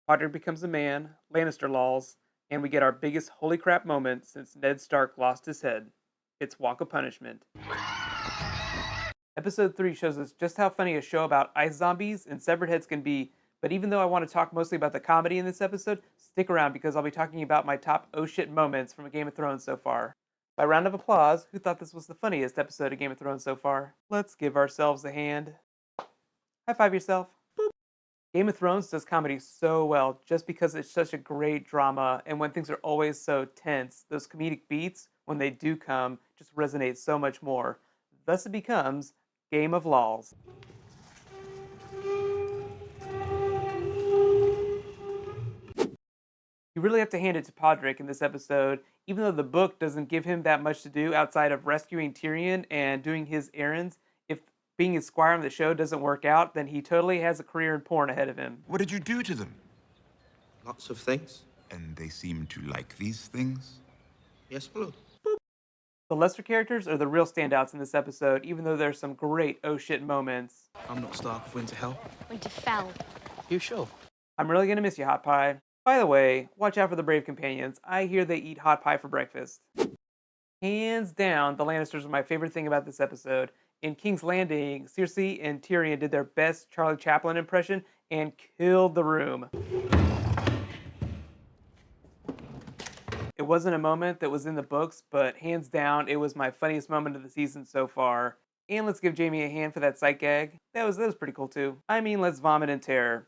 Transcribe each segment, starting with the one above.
Podrick becomes a man, Lannister laws, and we get our biggest holy crap moment since Ned Stark lost his head. It's Walk of Punishment. Episode 3 shows us just how funny a show about ice zombies and severed heads can be, but even though I want to talk mostly about the comedy in this episode, stick around because I'll be talking about my top oh shit moments from Game of Thrones so far. By round of applause, who thought this was the funniest episode of Game of Thrones so far? Let's give ourselves a hand. High five yourself. Game of Thrones does comedy so well just because it's such a great drama, and when things are always so tense, those comedic beats, when they do come, just resonate so much more. Thus it becomes Game of Laws. You really have to hand it to Podrick in this episode, even though the book doesn't give him that much to do outside of rescuing Tyrion and doing his errands. If being a squire on the show doesn't work out, then he totally has a career in porn ahead of him. What did you do to them? Lots of things. And they seem to like these things? Yes, my lord. The lesser characters are the real standouts in this episode, even though there's some great oh shit moments. I'm not Stark of Winterfell. Winterfell. You sure? I'm really gonna miss you, Hot Pie. By the way, watch out for the Brave Companions. I hear they eat hot pie for breakfast. Hands down, the Lannisters are my favorite thing about this episode. In King's Landing, Cersei and Tyrion did their best Charlie Chaplin impression and killed the room. It wasn't a moment that was in the books, but hands down, it was my funniest moment of the season so far. And let's give Jaime a hand for that sight gag. That was pretty cool too. I mean, let's vomit in terror.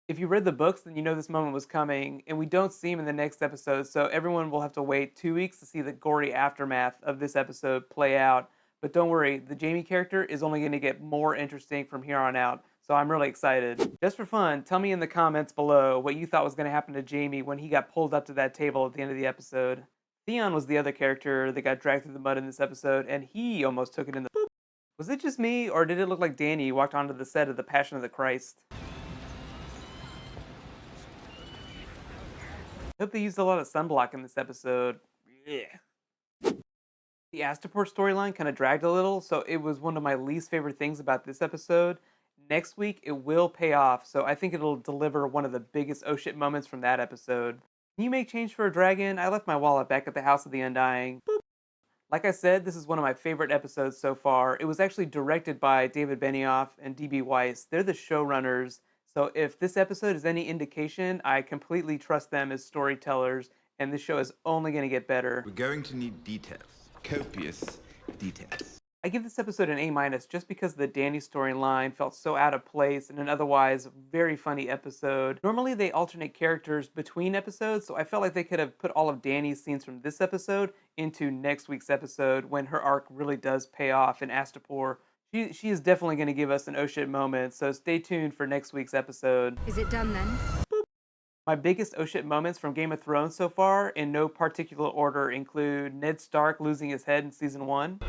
If you read the books, then you know this moment was coming, and we don't see him in the next episode, so everyone will have to wait 2 weeks to see the gory aftermath of this episode play out. But don't worry, the Jaime character is only going to get more interesting from here on out, so I'm really excited. Just for fun, tell me in the comments below what you thought was going to happen to Jaime when he got pulled up to that table at the end of the episode. Theon was the other character that got dragged through the mud in this episode, and he almost took it in the boop. Was it just me, or did it look like Dany walked onto the set of The Passion of the Christ? I hope they used a lot of sunblock in this episode. Yeah. The Astapor storyline kind of dragged a little, so it was one of my least favorite things about this episode. Next week, it will pay off, so I think it'll deliver one of the biggest oh shit moments from that episode. Can you make change for a dragon? I left my wallet back at the House of the Undying. Boop. Like I said, this is one of my favorite episodes so far. It was actually directed by David Benioff and D.B. Weiss. They're the showrunners. So if this episode is any indication, I completely trust them as storytellers, and this show is only going to get better. We're going to need details. Copious details. I give this episode an A- just because the Dany storyline felt so out of place in an otherwise very funny episode. Normally they alternate characters between episodes, so I felt like they could have put all of Dany's scenes from this episode into next week's episode when her arc really does pay off in Astapor. She is definitely going to give us an oh shit moment, so stay tuned for next week's episode. Is it done then? My biggest oh shit moments from Game of Thrones so far, in no particular order, include Ned Stark losing his head in Season 1,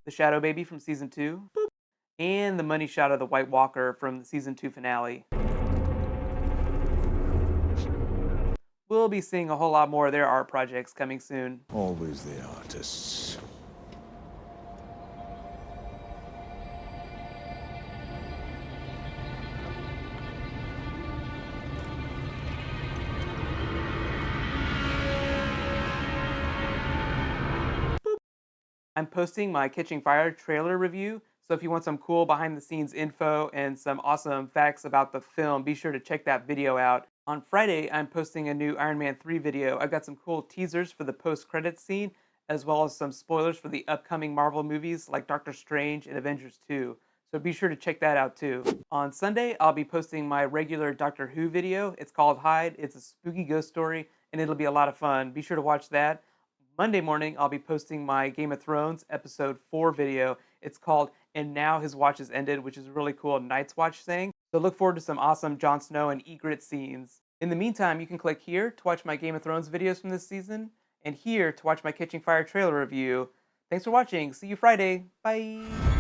the Shadow Baby from Season 2, and the money shot of the White Walker from the Season 2 finale. We'll be seeing a whole lot more of their art projects coming soon. Always the artists. I'm posting my Catching Fire trailer review, so if you want some cool behind the scenes info and some awesome facts about the film, be sure to check that video out. On Friday, I'm posting a new Iron Man 3 video. I've got some cool teasers for the post-credits scene, as well as some spoilers for the upcoming Marvel movies like Doctor Strange and Avengers 2. So be sure to check that out too. On Sunday, I'll be posting my regular Doctor Who video. It's called Hide. It's a spooky ghost story, and it'll be a lot of fun. Be sure to watch that. Monday morning, I'll be posting my Game of Thrones Episode 4 video. It's called And Now His Watch Has Ended, which is a really cool Night's Watch thing. So look forward to some awesome Jon Snow and Ygritte scenes. In the meantime, you can click here to watch my Game of Thrones videos from this season, and here to watch my Catching Fire trailer review. Thanks for watching. See you Friday. Bye.